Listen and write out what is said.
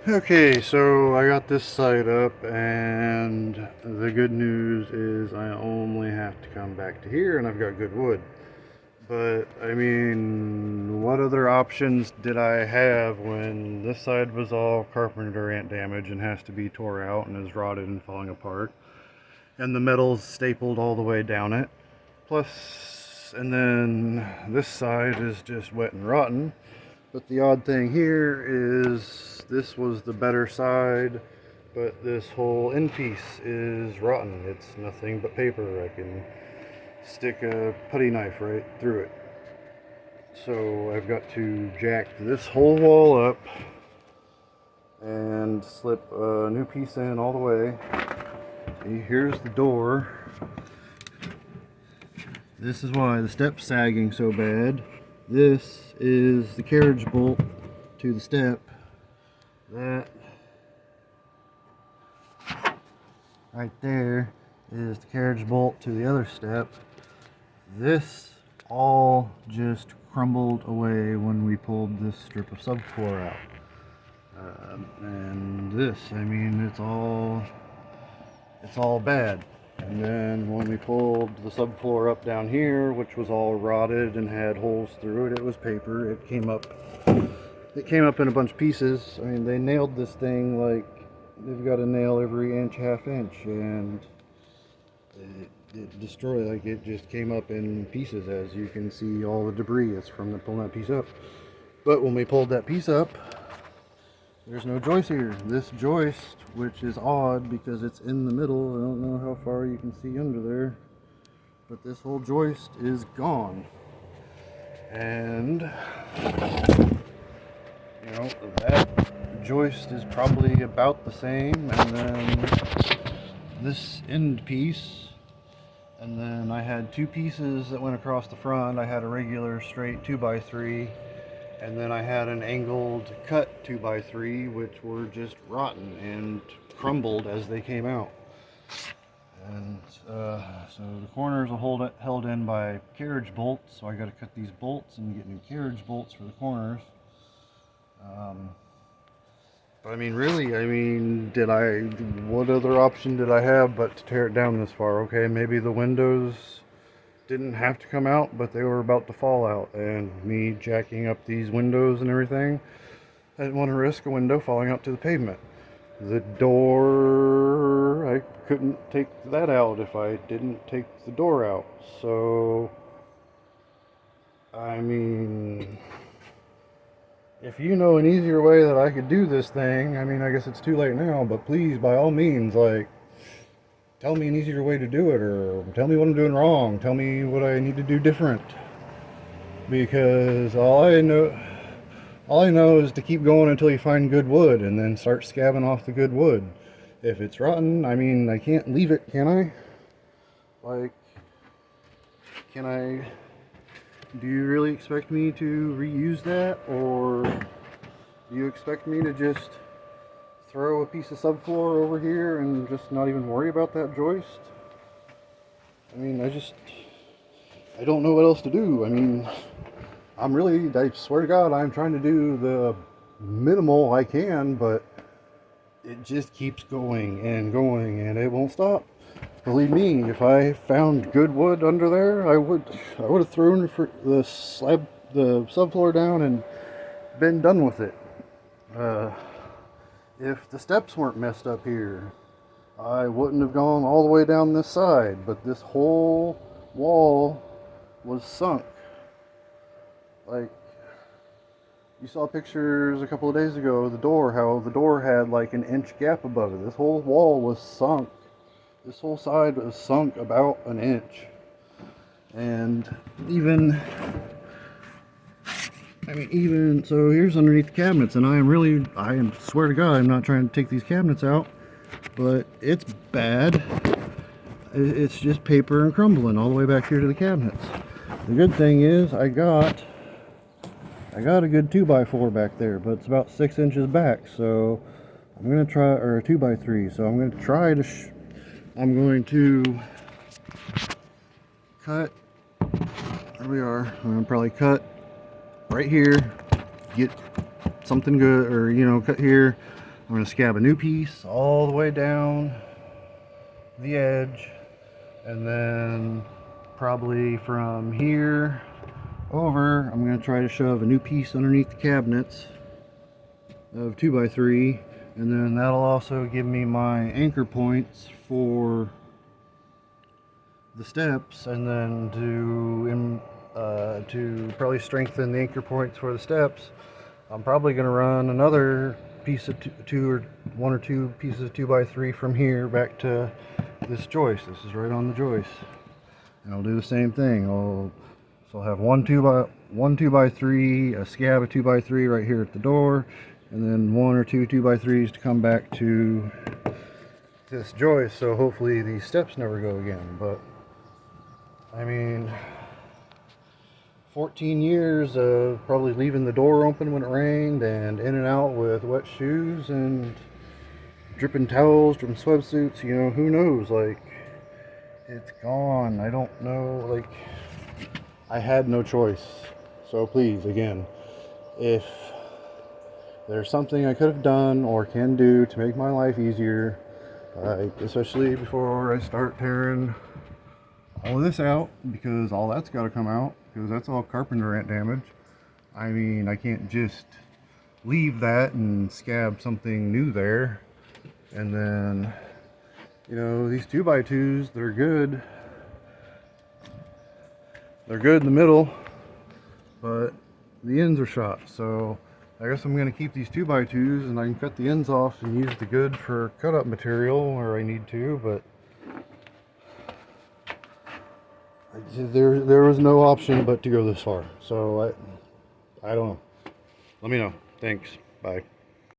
Okay, so I got this side up, and the good news is I only have to come back to here, and I've got good wood. But, I mean, what other options did I have when this side was all carpenter ant damage and has to be tore out and is rotted and falling apart, and the metal's stapled all the way down it? Plus, and then this side is just wet and rotten. But the odd thing here is this was the better side, but this whole end piece is rotten. It's nothing but paper. I can stick a putty knife right through it. So I've got to jack this whole wall up and slip a new piece in all the way. See, here's the door. This is why the step's sagging so bad. This is the carriage bolt to the step. That right there is the carriage bolt to the other step. This all just crumbled away when we pulled this strip of subfloor out. And this, I mean, it's all bad. And then when we pulled the subfloor up down here, which was all rotted and had holes through it, it was paper. It came up in a bunch of pieces. I mean, they nailed this thing like they've got a nail every inch, half inch, and it destroyed, like it just came up in pieces. As you can see, all the debris is from the pulling that piece up. But when we pulled that piece up, there's no joist here. This joist, which is odd because it's in the middle, I don't know how far you can see under there, but this whole joist is gone. And you know, that joist is probably about the same, and then this end piece, and then I had two pieces that went across the front. I had a regular straight 2x3, and then I had an angled cut 2x3, which were just rotten and crumbled as they came out. And so the corners are held in by carriage bolts, so I got to cut these bolts and get new carriage bolts for the corners. But I mean, really, I mean, what other option did I have but to tear it down this far? Okay, maybe the windows didn't have to come out, but they were about to fall out, and me jacking up these windows and everything, I didn't want to risk a window falling out to the pavement. The door, I couldn't take that out if I didn't take the door out. So, I mean, if you know an easier way that I could do this thing, I mean, I guess it's too late now, but please, by all means, like, tell me an easier way to do it, or tell me what I'm doing wrong. Tell me what I need to do different. Because all I know is to keep going until you find good wood, and then start scabbing off the good wood. If it's rotten, I mean, I can't leave it, can I? Like, can I? Do you really expect me to reuse that, or do you expect me to just throw a piece of subfloor over here and just not even worry about that joist? I mean, I don't know what else to do. I mean, I swear to God, I'm trying to do the minimal I can, but it just keeps going and it won't stop. Believe me, if I found good wood under there, I would have thrown the subfloor down and been done with it. If the steps weren't messed up here, I wouldn't have gone all the way down this side, but this whole wall was sunk. Like, you saw pictures a couple of days ago of the door, how the door had like an inch gap above it. This whole wall was sunk. This whole side was sunk about an inch. And even so, here's underneath the cabinets, and I swear to God, I'm not trying to take these cabinets out, but it's bad. It's just paper and crumbling all the way back here to the cabinets. The good thing is I got a good 2x4 back there, but it's about 6 inches back, so I'm gonna try, or a 2x3, so I'm gonna try to I'm going to cut, there we are, I'm gonna probably cut right here, get something good, or cut here, I'm going to scab a new piece all the way down the edge, and then probably from here over, I'm going to try to shove a new piece underneath the cabinets of 2x3, and then that'll also give me my anchor points for the steps, and then to probably strengthen the anchor points for the steps, I'm probably going to run another piece of one or two pieces of 2x3 from here back to this joist. This is right on the joist, and I'll do the same thing. So I'll have one 2x3, a scab of 2x3 right here at the door, and then one or two 2x3s to come back to this joist, so hopefully these steps never go again. But I mean, 14 years of probably leaving the door open when it rained and in and out with wet shoes and dripping towels, dripping sweatsuits, you know, who knows, like, it's gone. I don't know, like, I had no choice. So please, again, if there's something I could have done or can do to make my life easier, especially before I start tearing all of this out, because all that's got to come out, because that's all carpenter ant damage. I mean, I can't just leave that and scab something new there. And then, you know, these 2x2s, they're good. They're good in the middle, but the ends are shot. So I guess I'm going to keep these 2x2s, and I can cut the ends off and use the good for cut up material where I need to, but there was no option but to go this far. So I don't know. Let me know. Thanks. Bye.